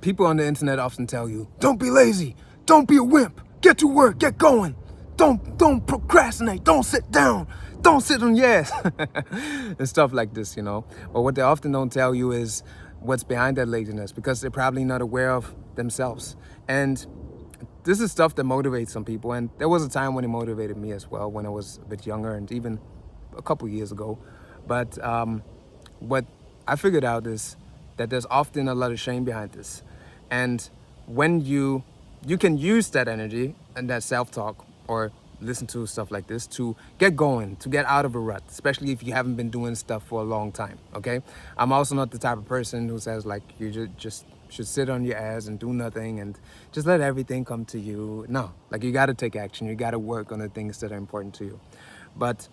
People on the internet often tell you, don't be lazy, don't be a wimp, get to work, get going, don't procrastinate, don't sit down, don't sit on your ass, and stuff like this, you know. But what they often don't tell you is what's behind that laziness, because they're probably not aware of themselves. And this is stuff that motivates some people, and there was a time when it motivated me as well, when I was a bit younger and even a couple years ago. But what I figured out is that there's often a lot of shame behind this. And when you can use that energy and that self-talk or listen to stuff like this to get going, to get out of a rut, especially if you haven't been doing stuff for a long time, okay? I'm also not the type of person who says like you just should sit on your ass and do nothing and just let everything come to you. No, like you gotta take action, you gotta work on the things that are important to you. But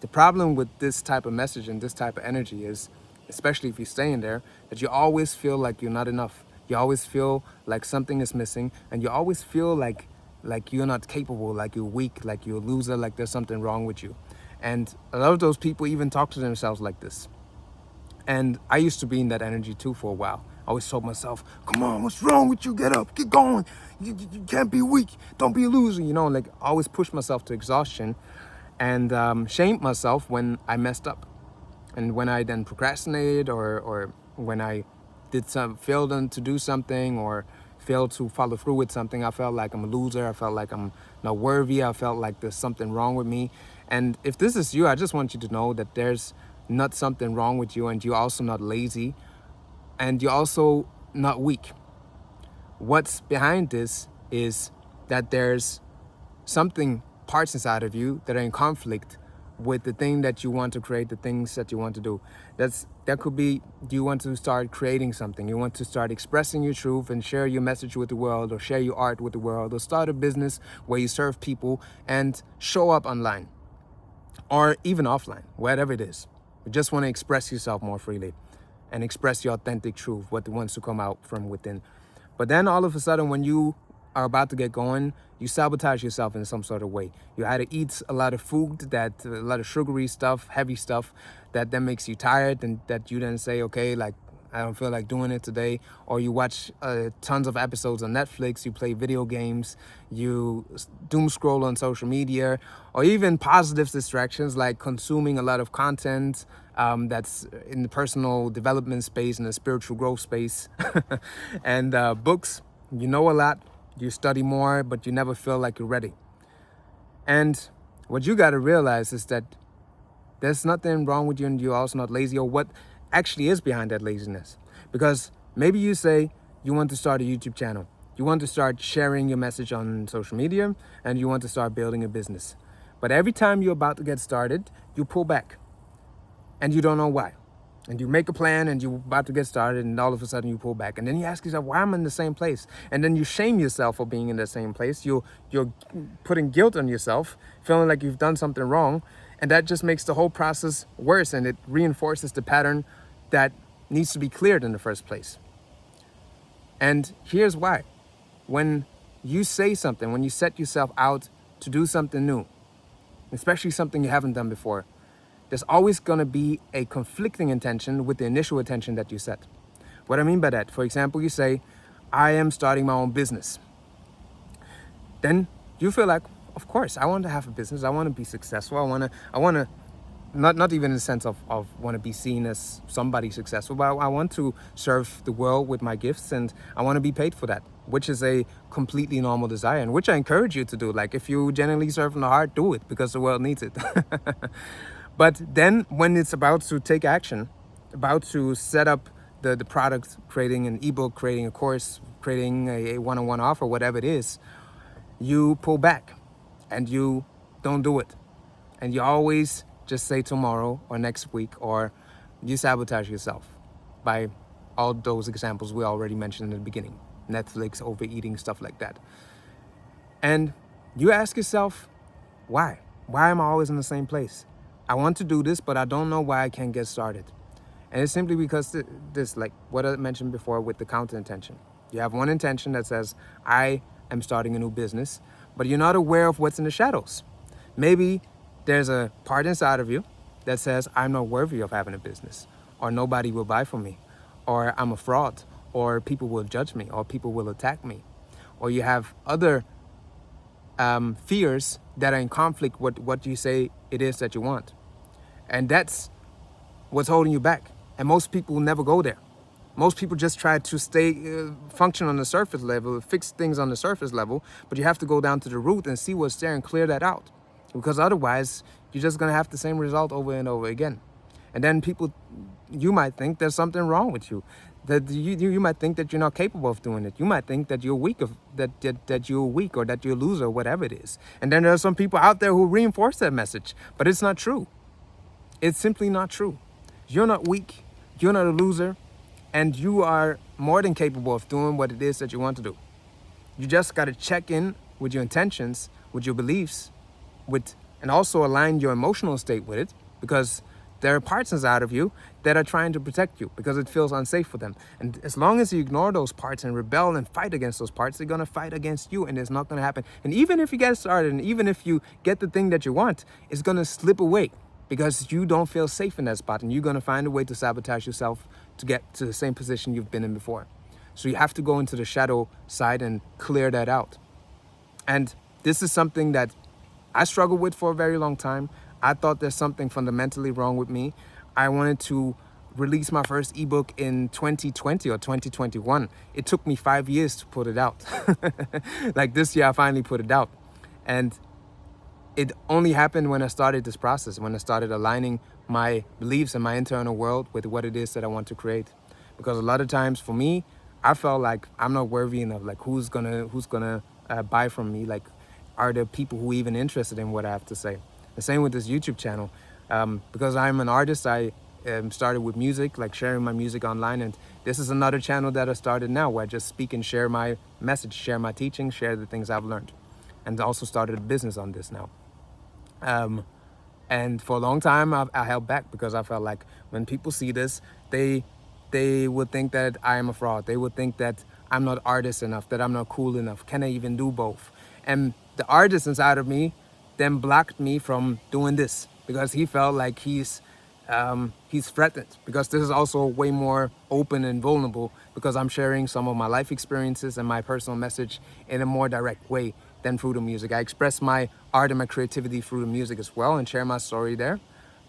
the problem with this type of message and this type of energy is, especially if you stay in there, that you always feel like you're not enough. You always feel like something is missing, and you always feel like you're not capable, like you're weak, like you're a loser, like there's something wrong with you. And a lot of those people even talk to themselves like this. And I used to be in that energy too for a while. I always told myself, come on, what's wrong with you? Get up, get going. You can't be weak. Don't be a loser. You know, like I always push myself to exhaustion and shamed myself when I messed up. And when I then procrastinated or when I failed to do something or failed to follow through with something, I felt like I'm a loser. I felt like I'm not worthy. I felt like there's something wrong with me. And if this is you, I just want you to know that there's not something wrong with you, and you're also not lazy, and you're also not weak. What's behind this is that there's parts inside of you that are in conflict with the thing that you want to create, the things that you want to do. That could be, you want to start creating something, you want to start expressing your truth and share your message with the world, or share your art with the world, or start a business where you serve people and show up online or even offline, whatever it is. You just want to express yourself more freely and express your authentic truth, what wants to come out from within. But then all of a sudden, when you are about to get going, you sabotage yourself in some sort of way. You either eat a lot of food, a lot of sugary stuff, heavy stuff, that then makes you tired, and that you then say, okay, like, I don't feel like doing it today. Or you watch tons of episodes on Netflix, you play video games, you doom scroll on social media, or even positive distractions like consuming a lot of content that's in the personal development space, in the spiritual growth space, and books. You know a lot, you study more, but you never feel like you're ready. And what you got to realize is that there's nothing wrong with you, and you're also not lazy, or what actually is behind that laziness. Because maybe you say you want to start a YouTube channel, you want to start sharing your message on social media, and you want to start building a business. But every time you're about to get started, you pull back, and you don't know why. And you make a plan and you're about to get started, and all of a sudden you pull back. And then you ask yourself, why am I in the same place? And then you shame yourself for being in the same place. You're putting guilt on yourself, feeling like you've done something wrong. And that just makes the whole process worse, and it reinforces the pattern that needs to be cleared in the first place. And here's why. When you say something, when you set yourself out to do something new, especially something you haven't done before, there's always going to be a conflicting intention with the initial intention that you set. What I mean by that, for example, you say, I am starting my own business. Then you feel like, of course, I want to have a business. I want to be successful. I want to, not even in the sense of want to be seen as somebody successful, but I want to serve the world with my gifts, and I want to be paid for that, which is a completely normal desire, and which I encourage you to do. Like, if you genuinely serve from the heart, do it, because the world needs it. But then when it's about to take action, about to set up the product, creating an ebook, creating a course, creating a one-on-one offer, whatever it is, you pull back and you don't do it. And you always just say tomorrow or next week, or you sabotage yourself by all those examples we already mentioned in the beginning. Netflix, overeating, stuff like that. And you ask yourself, why? Why am I always in the same place? I want to do this, but I don't know why I can't get started. And it's simply because this, like what I mentioned before with the counter intention. You have one intention that says, I am starting a new business, but you're not aware of what's in the shadows. Maybe there's a part inside of you that says, I'm not worthy of having a business, or nobody will buy from me, or I'm a fraud, or people will judge me, or people will attack me, or you have other fears that are in conflict with what you say it is that you want. And that's what's holding you back. And most people will never go there. Most people just try to function on the surface level, fix things on the surface level, but you have to go down to the root and see what's there and clear that out. Because otherwise, you're just gonna have the same result over and over again. And then you might think there's something wrong with you. That you might think that you're not capable of doing it. You might think that you're weak, that you're weak, or that you're a loser, or whatever it is. And then there are some people out there who reinforce that message, but it's not true. It's simply not true. You're not weak, you're not a loser, and you are more than capable of doing what it is that you want to do. You just got to check in with your intentions, with your beliefs, and also align your emotional state with it, because there are parts inside of you that are trying to protect you because it feels unsafe for them. And as long as you ignore those parts and rebel and fight against those parts, they're going to fight against you, and it's not going to happen. And even if you get started, and even if you get the thing that you want, it's going to slip away because you don't feel safe in that spot, and you're going to find a way to sabotage yourself to get to the same position you've been in before. So you have to go into the shadow side and clear that out. And this is something that I struggled with for a very long time. I thought there's something fundamentally wrong with me. I wanted to release my first ebook in 2020 or 2021. It took me 5 years to put it out. Like this year, I finally put it out. And it only happened when I started this process, when I started aligning my beliefs and my internal world with what it is that I want to create. Because a lot of times for me, I felt like I'm not worthy enough. Like who's gonna buy from me? Like, are there people who are even interested in what I have to say? The same with this YouTube channel. Because I'm an artist, I started with music, like sharing my music online. And this is another channel that I started now where I just speak and share my message, share my teaching, share the things I've learned. And also started a business on this now. And for a long time, I held back because I felt like when people see this, they would think that I am a fraud. They would think that I'm not artist enough, that I'm not cool enough. Can I even do both? And the artist inside of me then blocked me from doing this because he felt like he's threatened, because this is also way more open and vulnerable, because I'm sharing some of my life experiences and my personal message in a more direct way than through the music. I express my art and my creativity through the music as well and share my story there.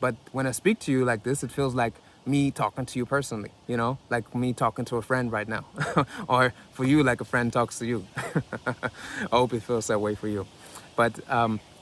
But when I speak to you like this, it feels like me talking to you personally, like me talking to a friend right now. Or for you, like a friend talks to you. I hope it feels that way for you. But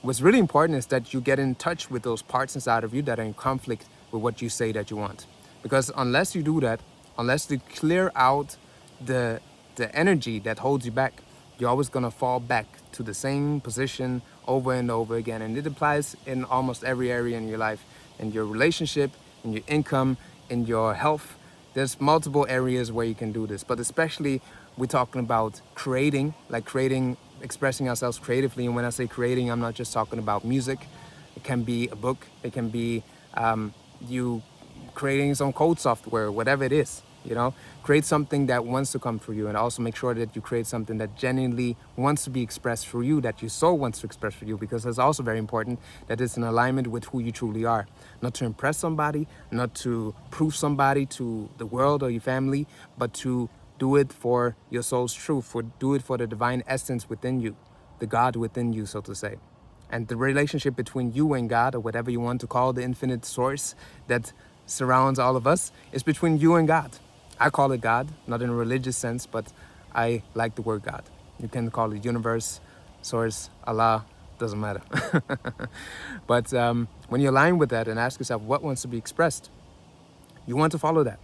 what's really important is that you get in touch with those parts inside of you that are in conflict with what you say that you want. Because unless you do that, unless you clear out the energy that holds you back, you're always going to fall back to the same position over and over again. And it applies in almost every area in your life, in your relationship, in your income, in your health. There's multiple areas where you can do this, but especially we're talking about creating, expressing ourselves creatively. And when I say creating, I'm not just talking about music. It can be a book. It can be you creating some code software, whatever it is. Create something that wants to come through you, and also make sure that you create something that genuinely wants to be expressed through you, that your soul wants to express through you, because it's also very important that it's in alignment with who you truly are. Not to impress somebody, not to prove somebody to the world or your family, but to do it for your soul's truth, do it for the divine essence within you, the God within you, so to say. And the relationship between you and God, or whatever you want to call the infinite source that surrounds all of us, is between you and God. I call it God, not in a religious sense, but I like the word God. You can call it universe, source, Allah, doesn't matter. But when you align with that and ask yourself what wants to be expressed, you want to follow that,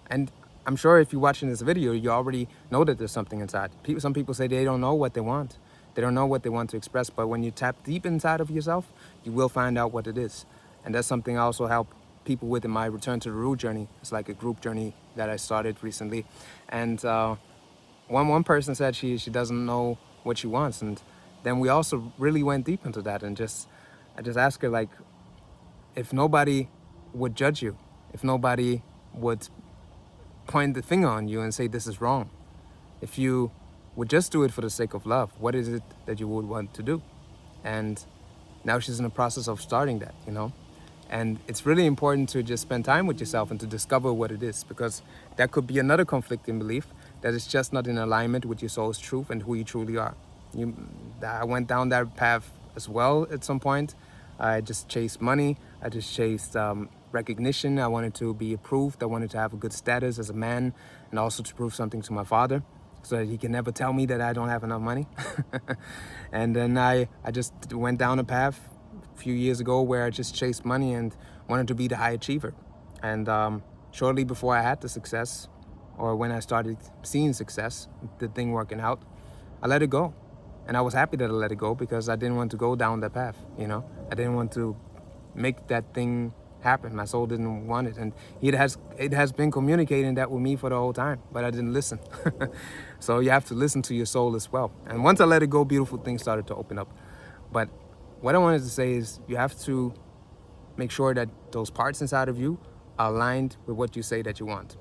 And I'm sure if you're watching this video, you already know that there's something inside. Some people say they don't know what they want. They don't know what they want to express, but when you tap deep inside of yourself, you will find out what it is. And that's something I also help people with in my Return to the Root journey. It's like a group journey that I started recently. And one person said she doesn't know what she wants. And then we also really went deep into that, and I just asked her, like, if nobody would judge you, if nobody would point the finger on you and say this is wrong, if you would just do it for the sake of love, what is it that you would want to do? And now she's in the process of starting that, And it's really important to just spend time with yourself and to discover what it is, because that could be another conflicting belief that is just not in alignment with your soul's truth and who you truly are. I went down that path as well at some point. I just chased money. I just chased recognition. I wanted to be approved. I wanted to have a good status as a man, and also to prove something to my father so that he can never tell me that I don't have enough money. And then I just went down a path a few years ago where I just chased money and wanted to be the high achiever. And shortly before I had the success, or when I started seeing success, the thing working out, I let it go. And I was happy that I let it go, because I didn't want to go down that path, you know? I didn't want to make that thing happen. My soul didn't want it. And it has been communicating that with me for the whole time, but I didn't listen. So you have to listen to your soul as well. And once I let it go, beautiful things started to open up. But what I wanted to say is, you have to make sure that those parts inside of you are aligned with what you say that you want.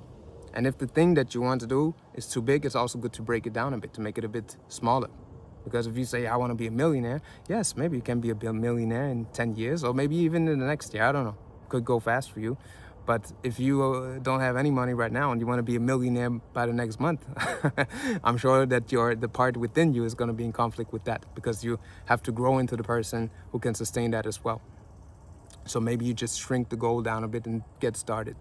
And if the thing that you want to do is too big, it's also good to break it down a bit, to make it a bit smaller. Because if you say, I want to be a millionaire, yes, maybe you can be a millionaire in 10 years, or maybe even in the next year, I don't know. Could go fast for you. But if you don't have any money right now and you want to be a millionaire by the next month, I'm sure that the part within you is going to be in conflict with that, because you have to grow into the person who can sustain that as well. So maybe you just shrink the goal down a bit and get started.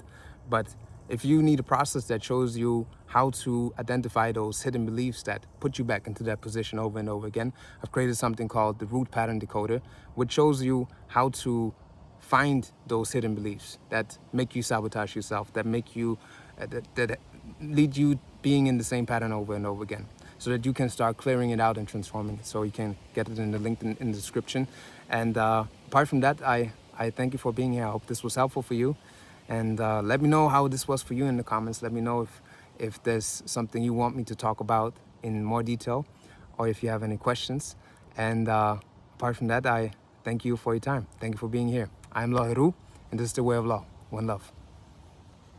But if you need a process that shows you how to identify those hidden beliefs that put you back into that position over and over again, I've created something called the Root Pattern Decoder, which shows you how to find those hidden beliefs that make you sabotage yourself, that make you, that lead you being in the same pattern over and over again, so that you can start clearing it out and transforming it. So you can get it in the link in the description. And apart from that, I thank you for being here. I hope this was helpful for you. And let me know how this was for you in the comments. Let me know if there's something you want me to talk about in more detail, or if you have any questions. And apart from that, I thank you for your time. Thank you for being here. I'm Law Heru, and this is the Way of Law. One love.